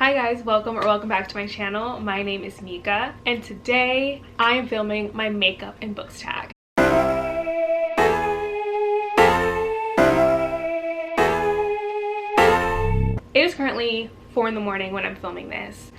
Hi guys, welcome back to my channel. My name is Mika and today I am filming my makeup and books tag. It is currently 4 in the morning when I'm filming this.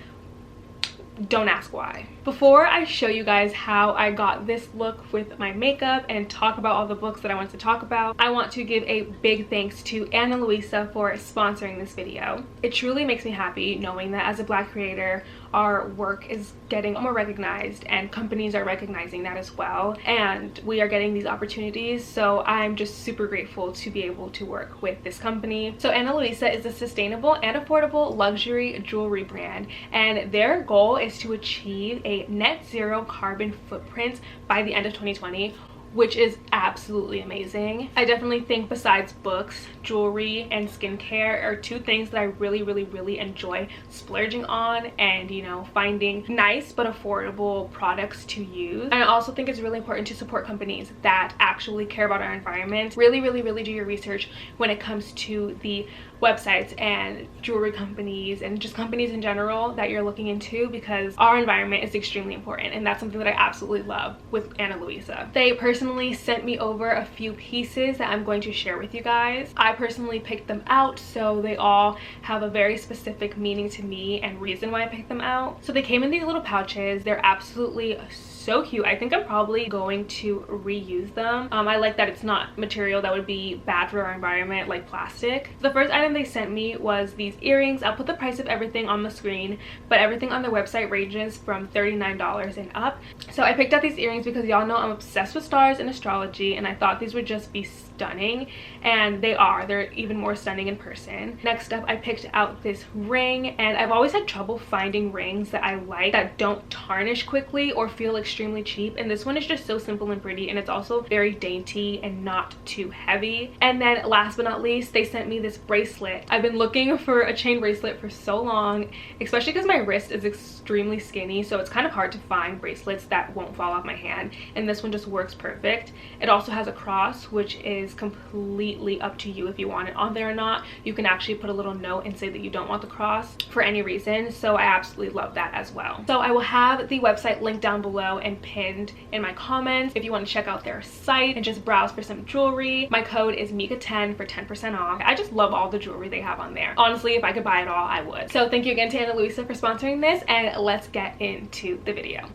Don't ask why. Before I show you guys how I got this look with my makeup and talk about all the books that I want to talk about, I want to give a big thanks to Ana Luisa for sponsoring this video. It truly makes me happy knowing that as a Black creator, our work is getting more recognized and companies are recognizing that as well, and we are getting these opportunities, so I'm just super grateful to be able to work with this company. So Ana Luisa is a sustainable and affordable luxury jewelry brand, and their goal is to achieve a net zero carbon footprint by the end of 2020, which is absolutely amazing. I definitely think besides books, jewelry and skincare are two things that I really enjoy splurging on and, you know, finding nice but affordable products to use. And I also think it's really important to support companies that actually care about our environment. Really do your research when it comes to the websites and jewelry companies and just companies in general that you're looking into, because our environment is extremely important, and that's something that I absolutely love with Ana Luisa. They personally sent me over a few pieces that I'm going to share with you guys. I personally picked them out, so they all have a very specific meaning to me and reason why I picked them out. So they came in these little pouches. They're absolutely so cute. I think I'm probably going to reuse them. I like that it's not material that would be bad for our environment like plastic. The first item they sent me was these earrings. I'll put the price of everything on the screen, but everything on their website ranges from $39 and up. So I picked out these earrings because y'all know I'm obsessed with stars and astrology, and I thought these would just be stunning, and they are. They're even more stunning in person. Next up, I picked out this ring, and I've always had trouble finding rings that I like that don't tarnish quickly or feel extremely cheap, and this one is just so simple and pretty, and it's also very dainty and not too heavy. And then last but not least, they sent me this bracelet. I've been looking for a chain bracelet for so long, especially because my wrist is extremely skinny, so it's kind of hard to find bracelets that won't fall off my hand, and this one just works perfect. It also has a cross, which is completely up to you if you want it on there or not. You can actually put a little note and say that you don't want the cross for any reason, so I absolutely love that as well. So I will have the website linked down below and pinned in my comments if you want to check out their site and just browse for some jewelry. My code is Mika10 for 10% off. I just love all the jewelry they have on there. Honestly, if I could buy it all, I would. So thank you again to Ana Luisa for sponsoring this, and let's get into the video.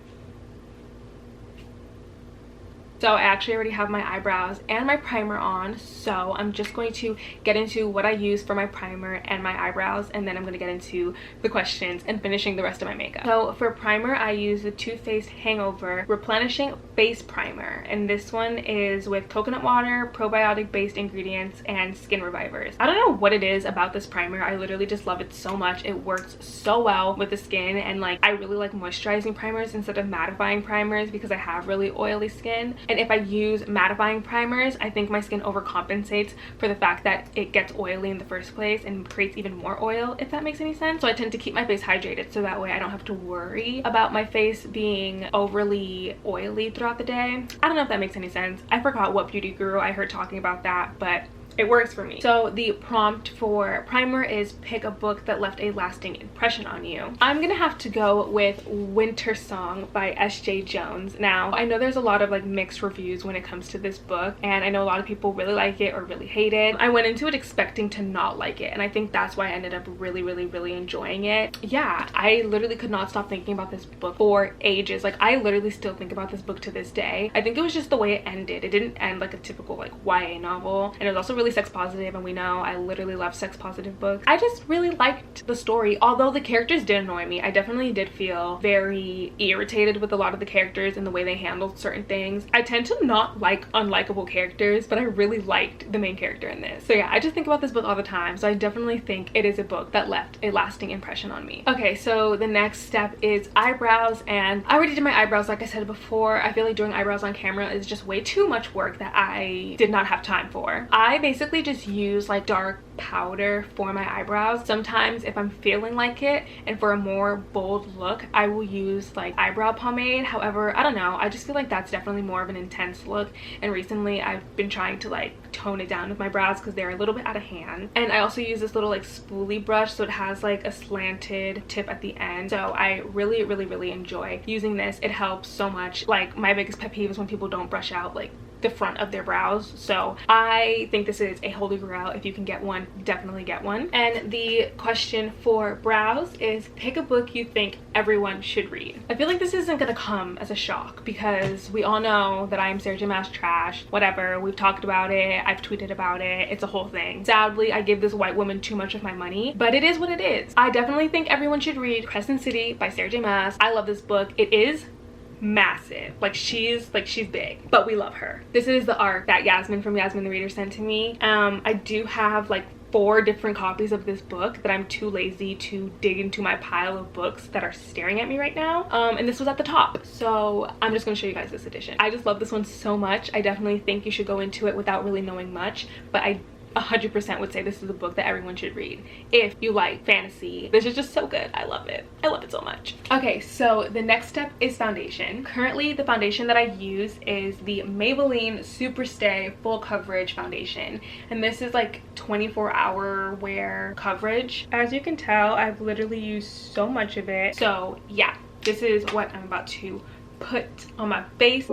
So I actually already have my eyebrows and my primer on, so I'm just going to get into what I use for my primer and my eyebrows, and then I'm going to get into the questions and finishing the rest of my makeup. So for primer, I use the Too Faced Hangover Replenishing Face Primer, and this one is with coconut water, probiotic based ingredients, and skin revivers. I don't know what it is about this primer. I literally just love it so much. It works so well with the skin, and like I really like moisturizing primers instead of mattifying primers because I have really oily skin. And if I use mattifying primers, I think my skin overcompensates for the fact that it gets oily in the first place and creates even more oil, if that makes any sense. So I tend to keep my face hydrated so that way I don't have to worry about my face being overly oily throughout the day. I don't know if that makes any sense. I forgot what beauty guru I heard talking about that, but it works for me. So the prompt for primer is pick a book that left a lasting impression on you. I'm gonna have to go with Winter Song by S.J. Jones. Now, I know there's a lot of like mixed reviews when it comes to this book, and I know a lot of people really like it or really hate it. I went into it expecting to not like it, and I think that's why I ended up really enjoying it. Yeah, I literally could not stop thinking about this book for ages. Like I literally still think about this book to this day. I think it was just the way it ended. It didn't end like a typical like YA novel, and it was also really sex positive, and we know I literally love sex positive books. I just really liked the story. Although the characters did annoy me, I definitely did feel very irritated with a lot of the characters and the way they handled certain things. I tend to not like unlikable characters, but I really liked the main character in this. So yeah, I just think about this book all the time, so I definitely think it is a book that left a lasting impression on me. Okay, so the next step is eyebrows, and I already did my eyebrows like I said before. I feel like doing eyebrows on camera is just way too much work that I did not have time for. I basically basically just use like dark powder for my eyebrows. Sometimes if I'm feeling like it and for a more bold look, I will use like eyebrow pomade. However, I don't know, I just feel like that's definitely more of an intense look, and recently I've been trying to like tone it down with my brows because they're a little bit out of hand. And I also use this little like spoolie brush, so it has like a slanted tip at the end. So I really enjoy using this. It helps so much. Like, my biggest pet peeve is when people don't brush out like the front of their brows, so I think this is a holy grail. If you can get one, definitely get one. And the question for brows is pick a book you think everyone should read. I feel like this isn't gonna come as a shock because we all know that I am Sarah J. Maas trash. Whatever, we've talked about it, I've tweeted about it, it's a whole thing. Sadly, I give this white woman too much of my money, but it is what it is. I definitely think everyone should read Crescent City by Sarah J. Maas. I love this book. It is massive. Like, she's big, but we love her. This is the arc that Yasmin from Yasmin the Reader sent to me. I do have like 4 different copies of this book that I'm too lazy to dig into my pile of books that are staring at me right now, and this was at the top, so I'm just gonna show you guys this edition. I just love this one so much. I definitely think you should go into it without really knowing much, but I 100% would say this is a book that everyone should read if you like fantasy. This is just so good. I love it. I love it so much. Okay, so the next step is foundation. Currently, the foundation that I use is the Maybelline Superstay Full Coverage Foundation, and this is like 24-hour wear coverage. As you can tell, I've literally used so much of it. So yeah, this is what I'm about to put on my face.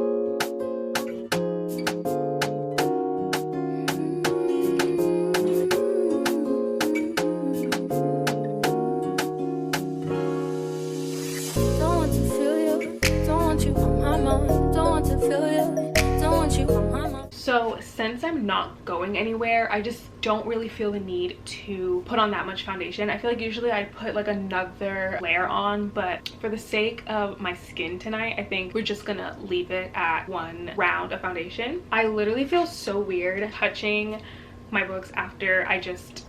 So since I'm not going anywhere, I just don't really feel the need to put on that much foundation. I feel like usually I'd put like another layer on, but for the sake of my skin tonight, I think we're just gonna leave it at 1 round of foundation. I literally feel so weird touching my books after I just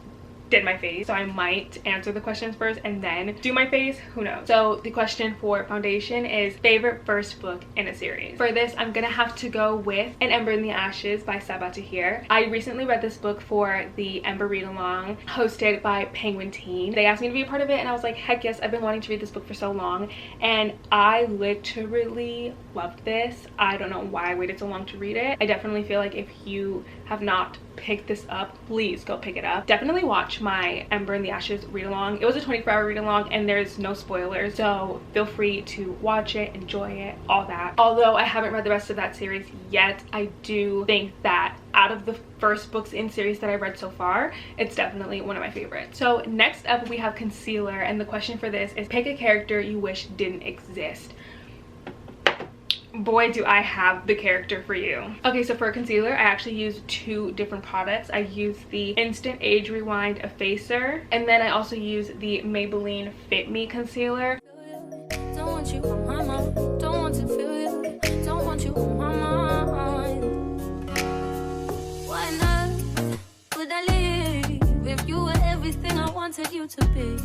did my face, so I might answer the questions first and then do my face, who knows. So the question for foundation is favorite first book in a series. For this, I'm gonna have to go with An Ember in the Ashes by Sabaa Tahir. I recently read this book for the Ember read along hosted by Penguin Teen. They asked me to be a part of it and I was like, heck yes, I've been wanting to read this book for so long, and I literally loved this. I don't know why I waited so long to read it. I definitely feel like if you have not picked this up, please go pick it up. Definitely watch my Ember in the Ashes read along. It was a 24-hour read along and there's no spoilers, so feel free to watch it, enjoy it, all that. Although I haven't read the rest of that series yet, I do think that out of the first books in series that I've read so far, it's definitely one of my favorites. So next up we have concealer, and the question for this is pick a character you wish didn't exist. Boy, do I have the character for you. Okay, so for concealer, I actually use 2 different products. I use the Instant Age Rewind Effacer, and then I also use the Maybelline Fit Me Concealer. Don't want you on my mind, don't want to feel you, don't want you on my mind. Why not would I leave if you were everything I wanted you to be?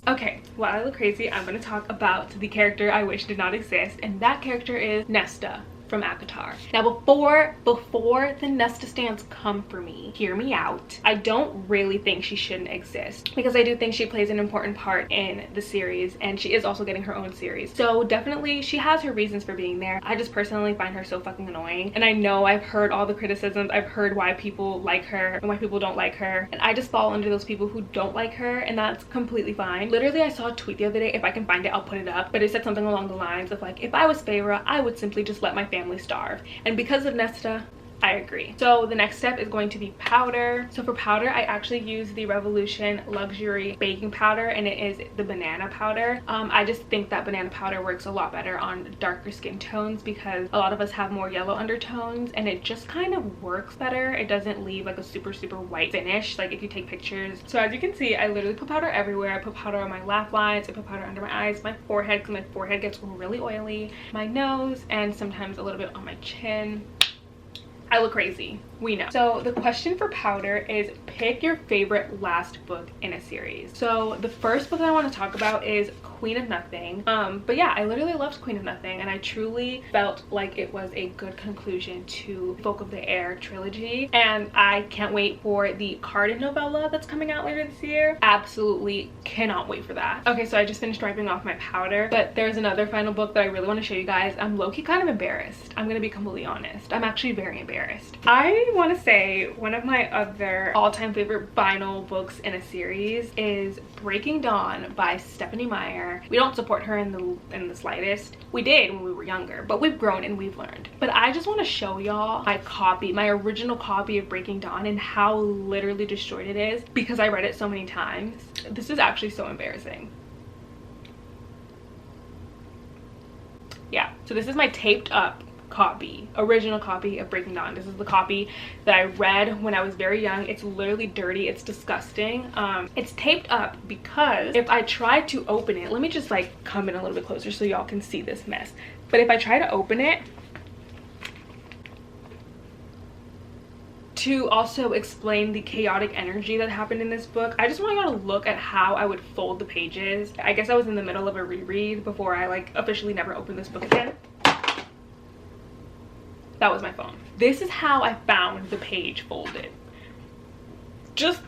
Okay, while I look crazy, I'm going to talk about the character I wish did not exist, and that character is Nesta from Avatar. Now before the Nesta stans come for me, hear me out. I don't really think she shouldn't exist because I do think she plays an important part in the series, and she is also getting her own series. So definitely she has her reasons for being there. I just personally find her so fucking annoying, and I know I've heard all the criticisms. I've heard why people like her and why people don't like her, and I just fall under those people who don't like her, and that's completely fine. Literally, I saw a tweet the other day, if I can find it I'll put it up, but it said something along the lines of like, if I was Feyre, I would simply just let my family starve. And because of Nesta, I agree. So the next step is going to be powder. So for powder, I actually use the Revolution Luxury Baking Powder, and it is the banana powder. I just think that banana powder works a lot better on darker skin tones because a lot of us have more yellow undertones, and it just kind of works better. It doesn't leave like a super white finish like if you take pictures. So as you can see, I literally put powder everywhere. I put powder on my laugh lines, I put powder under my eyes, my forehead because my forehead gets really oily, my nose, and sometimes a little bit on my chin. I look crazy, we know. So the question for powder is pick your favorite last book in a series. So the first book that I want to talk about is Queen of Nothing. But yeah, I literally loved Queen of Nothing, and I truly felt like it was a good conclusion to Folk of the Air trilogy, and I can't wait for the Carden novella that's coming out later this year. Absolutely cannot wait for that. Okay, so I just finished wiping off my powder, but there's another final book that I really want to show you guys. I'm low-key kind of embarrassed. I'm gonna be completely honest. I'm actually very embarrassed. I want to say one of my other all-time favorite vinyl books in a series is Breaking Dawn by Stephanie Meyer. We don't support her in the slightest. We did when we were younger, but we've grown and we've learned. But I just want to show y'all my copy, my original copy of Breaking Dawn, and how literally destroyed it is because I read it so many times. This is actually so embarrassing. Yeah, so this is my taped up copy, original copy of Breaking Dawn. This is the copy that I read when I was very young. It's literally dirty, it's disgusting. It's taped up because if I try to open it, let me just like come in a little bit closer so y'all can see this mess. But if I try to open it, to also explain the chaotic energy that happened in this book, I just want y'all to look at how I would fold the pages. I guess I was in the middle of a reread before I like officially never opened this book again. That was my phone. This is how I found the page folded. Just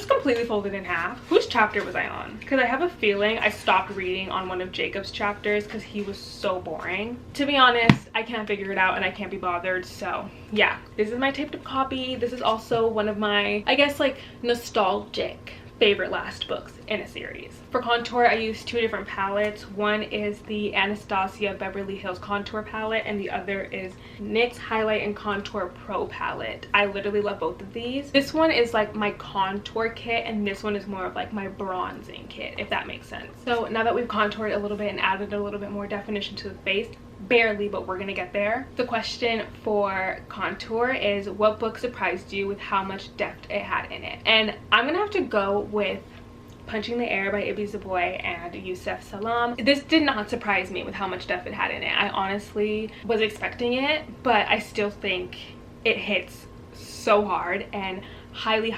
completely folded in half. Whose chapter was I on? Because I have a feeling I stopped reading on one of Jacob's chapters because he was so boring. To be honest, I can't figure it out and I can't be bothered. So yeah, this is my taped up copy. This is also one of my, I guess, like nostalgic favorite last books in a series. For contour, I used two different palettes. One is the Anastasia Beverly Hills Contour palette, and the other is NYX Highlight and Contour Pro palette. I literally love both of these. This one is like my contour kit, and this one is more of like my bronzing kit, if that makes sense. So now that we've contoured a little bit and added a little bit more definition to the face, barely, but we're gonna get there. The question for contour is, what book surprised you with how much depth it had in it? And I'm gonna have to go with Punching the Air by Ibi Zoboi and Youssef Salaam. This did not surprise me with how much depth it had in it. I honestly was expecting it, but I still think it hits so hard, and highly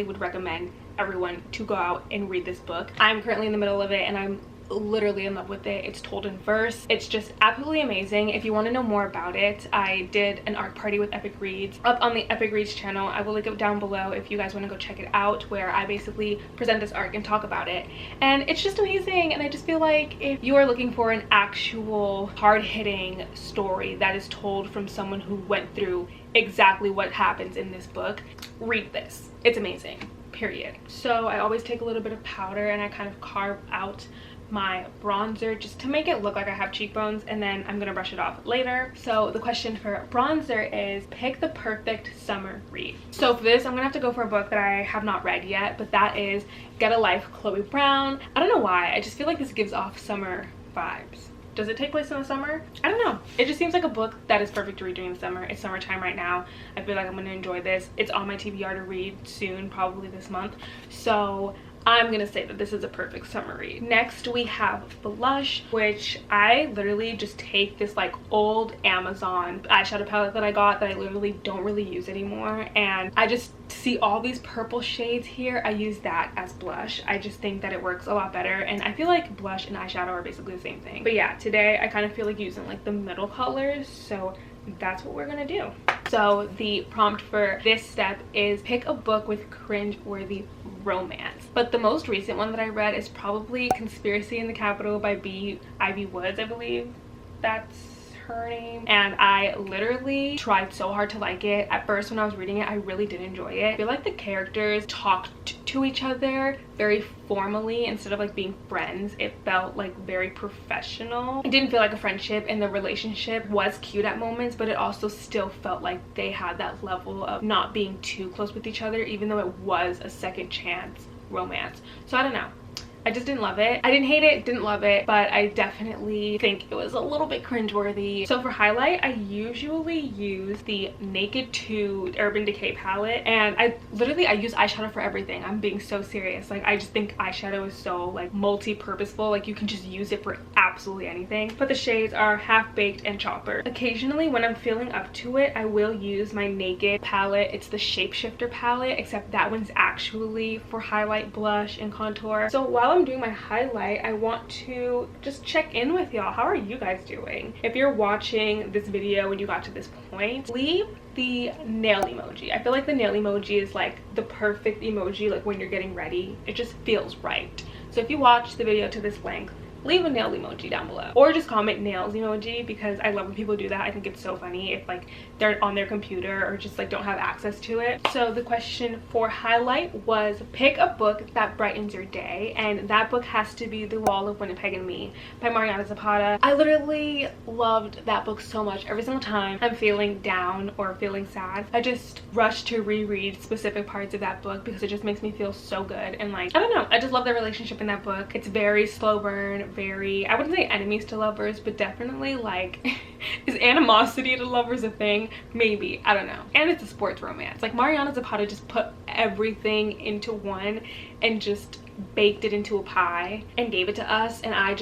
would recommend everyone to go out and read this book. I'm currently in the middle of it and I'm literally in love with it. It's told in verse. It's just absolutely amazing. If you want to know more about it, I did an art party with Epic Reads up on the Epic Reads channel. I will link it down below if you guys want to go check it out, where I basically present this art and talk about it. And it's just amazing, and I just feel like if you are looking for an actual hard-hitting story that is told from someone who went through exactly what happens in this book, read this. It's amazing, period. So I always take a little bit of powder and I kind of carve out my bronzer just to make it look like I have cheekbones, and then I'm gonna brush it off later. So the question for bronzer is, pick the perfect summer read. So for this, I'm gonna have to go for a book that I have not read yet, but that is Get a Life, Chloe Brown. I don't know why, I just feel like this gives off summer vibes. Does it take place in the summer? I don't know. It just seems like a book that is perfect to read during the summer. It's summertime right now. I feel like I'm gonna enjoy this. It's on my TBR to read soon, probably this month. So I'm gonna say that this is a perfect summer read. Next we have Blush, which I literally just take this like old Amazon eyeshadow palette that I got that I literally don't really use anymore, and I just see all these purple shades here. I use that as blush. I just think that it works a lot better, and I feel like blush and eyeshadow are basically the same thing. But yeah, today I kind of feel like using like the middle colors, so that's what we're gonna do. So the prompt for this step is pick a book with cringe-worthy romance. But the most recent one that I read is probably Conspiracy in the Capitol by B. Ivy Woods, I believe that's her name, and I literally tried so hard to like it. At first when I was reading it, I really did enjoy it. I feel like the characters talked to each other very formally instead of like being friends. It felt like very professional. It didn't feel like a friendship, and the relationship was cute at moments, but it also still felt like they had that level of not being too close with each other, even though it was a second chance romance. So I don't know, I just didn't love it. I didn't hate it, didn't love it, but I definitely think it was a little bit cringeworthy. So for highlight, I usually use the Naked 2 Urban Decay palette, and I use eyeshadow for everything. I'm being so serious. Like, I just think eyeshadow is so like multi-purposeful. Like, you can just use it for absolutely anything. But the shades are Half Baked and Chopper. Occasionally when I'm feeling up to it, I will use my Naked palette. It's the Shapeshifter palette, except that one's actually for highlight, blush, and contour. So while while I'm doing my highlight, I want to just check in with y'all. How are you guys doing? If you're watching this video when you got to this point, leave the nail emoji. I feel like the nail emoji is like the perfect emoji, like when you're getting ready. It just feels right. So if you watch the video to this length, leave a nail emoji down below, or just comment nails emoji, because I love when people do that. I think it's so funny if like they're on their computer or just like don't have access to it. So the question for highlight was pick a book that brightens your day, and that book has to be The Wall of Winnipeg and Me by Mariana Zapata. I literally loved that book so much. Every single time I'm feeling down or feeling sad, I just rush to reread specific parts of that book because it just makes me feel so good. And like, I don't know, I just love the relationship in that book. It's very slow burn, very, I wouldn't say enemies to lovers, but definitely like is animosity to lovers a thing? Maybe, I don't know. And it's a sports romance. Like Mariana Zapata just put everything into one and just baked it into a pie and gave it to us, and I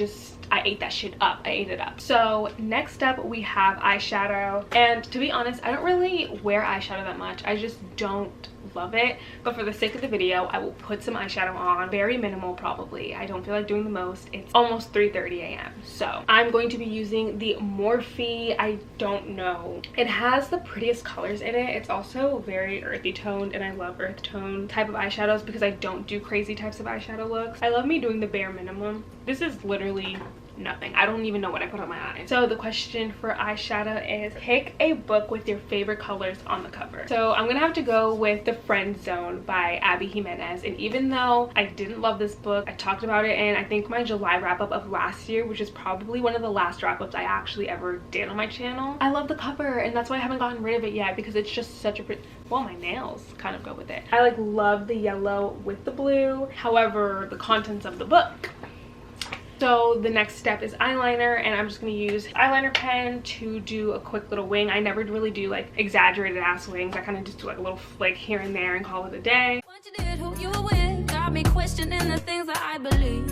ate that shit up. I ate it up. So next up we have eyeshadow, and to be honest, I don't really wear eyeshadow that much. I just don't love it, but for the sake of the video I will put some eyeshadow on. Very minimal probably. I don't feel like doing the most. It's almost 3:30 a.m. so I'm going to be using the Morphe, I don't know, it has the prettiest colors in it. It's also very earthy toned, and I love earth tone type of eyeshadows because I don't do crazy types of eyeshadow looks. I love me doing the bare minimum. This is literally nothing. I don't even know what I put on my eyes. So the question for eyeshadow is pick a book with your favorite colors on the cover. So I'm gonna have to go with The Friend Zone by Abby Jimenez, and even though I didn't love this book, I talked about it in I think my July wrap-up of last year, which is probably one of the last wrap-ups I actually ever did on my channel. I love the cover, and that's why I haven't gotten rid of it yet, because it's just such a pretty, well, my nails kind of go with it. I like love the yellow with the blue. However, the contents of the book. So the next step is eyeliner, and I'm just going to use eyeliner pen to do a quick little wing. I never really do like exaggerated ass wings. I kind of just do like a little flick here and there and call it a day. What you did, who you were with, got me questioning the things that I believe.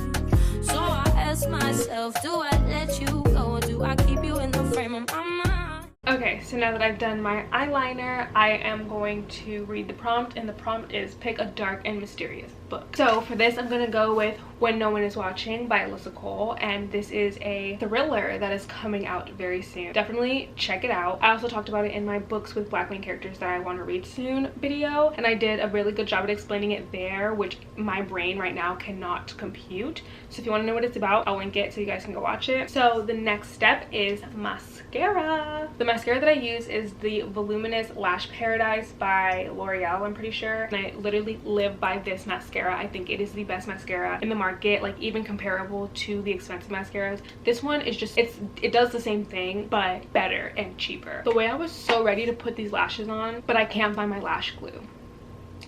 So I ask myself, do I let you go, or do I keep you in the frame of my mind? Okay, so now that I've done my eyeliner, I am going to read the prompt, and the prompt is pick a dark and mysterious book. So for this, I'm gonna go with When No One Is Watching by Alyssa Cole, and this is a thriller that is coming out very soon. Definitely check it out. I also talked about it in my books with black main characters that I want to read soon video, and I did a really good job at explaining it there, which my brain right now cannot compute. So if you want to know what it's about, I'll link it so you guys can go watch it. So the next step is mascara. The mascara that I use is the Voluminous Lash Paradise by L'Oreal, I'm pretty sure, and I literally live by this mascara. I think it is the best mascara in the market, like even comparable to the expensive mascaras. This one is just, it does the same thing but better and cheaper. The way I was so ready to put these lashes on, but I can't find my lash glue.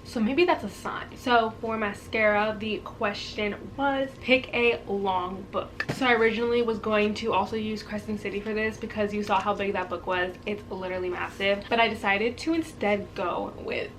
So maybe that's a sign. So for mascara, the question was pick a long book. So I originally was going to also use Crescent City for this because you saw how big that book was. It's literally massive. But I decided to instead go with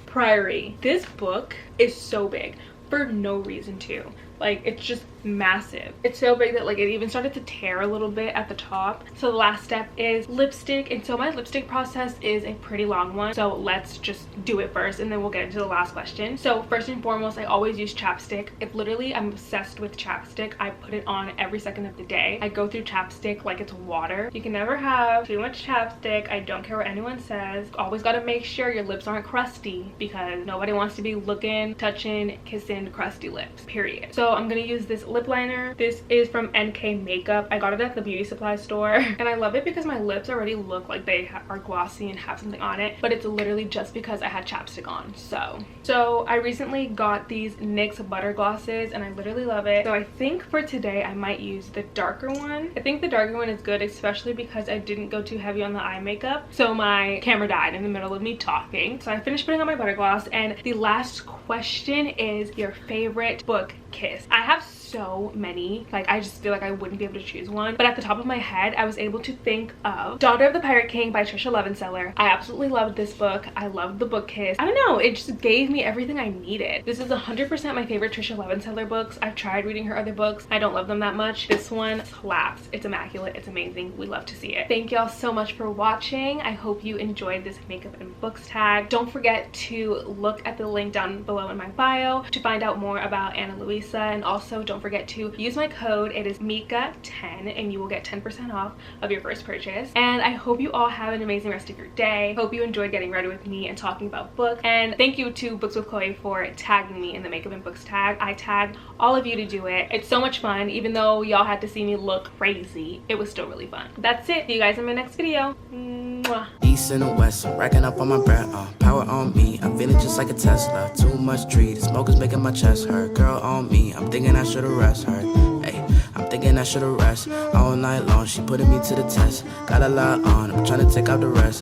Priory. This book is so big for no reason too. Like, it's just massive. It's so big that like it even started to tear a little bit at the top. So the last step is lipstick, and so my lipstick process is a pretty long one, so let's just do it first and then we'll get into the last question. So first and foremost, I always use chapstick. If literally I'm obsessed with chapstick, I put it on every second of the day. I go through chapstick like it's water. You can never have too much chapstick. I don't care what anyone says. Always got to make sure your lips aren't crusty, because nobody wants to be looking, touching, kissing crusty lips, period. So I'm gonna use this lip liner. This is from NK Makeup. I got it at the beauty supply store, and I love it because my lips already look like they are glossy and have something on it, but it's literally just because I had chapstick on. So I recently got these NYX butter glosses, and I literally love it. So I think for today I might use the darker one. I think the darker one is good, especially because I didn't go too heavy on the eye makeup, so my camera died in the middle of me talking. So I finished putting on my butter gloss, and the last question is your favorite book kiss. I have so many, like I just feel like I wouldn't be able to choose one, but at the top of my head I was able to think of Daughter of the Pirate King by Trisha Levenseller. I absolutely loved this book. I loved the book kiss. I don't know, it just gave me everything I needed. This is 100% my favorite Trisha Levenseller books. I've tried reading her other books. I don't love them that much. This one slaps. It's immaculate. It's amazing. We love to see it. Thank y'all so much for watching. I hope you enjoyed this makeup and books tag. Don't forget to look at the link down below in my bio to find out more about Anna Louise Lisa, and also don't forget to use my code. It is Mika10 and you will get 10% off of your first purchase. And I hope you all have an amazing rest of your day. Hope you enjoyed getting ready with me and talking about books. And thank you to Books with Chloe for tagging me in the Makeup and Books tag. I tagged all of you to do it. It's so much fun. Even though y'all had to see me look crazy, it was still really fun. That's it. See you guys in my next video. Mwah. East and the west, I'm racking up on my breath, power on me, I'm feeling just like a Tesla. Too much tree, the smoke is making my chest hurt. Girl on me, I'm thinking I should've rest her. Hey, I'm thinking I should've rest all night long. She putting me to the test. Got a lot on, I'm trying to take out the rest.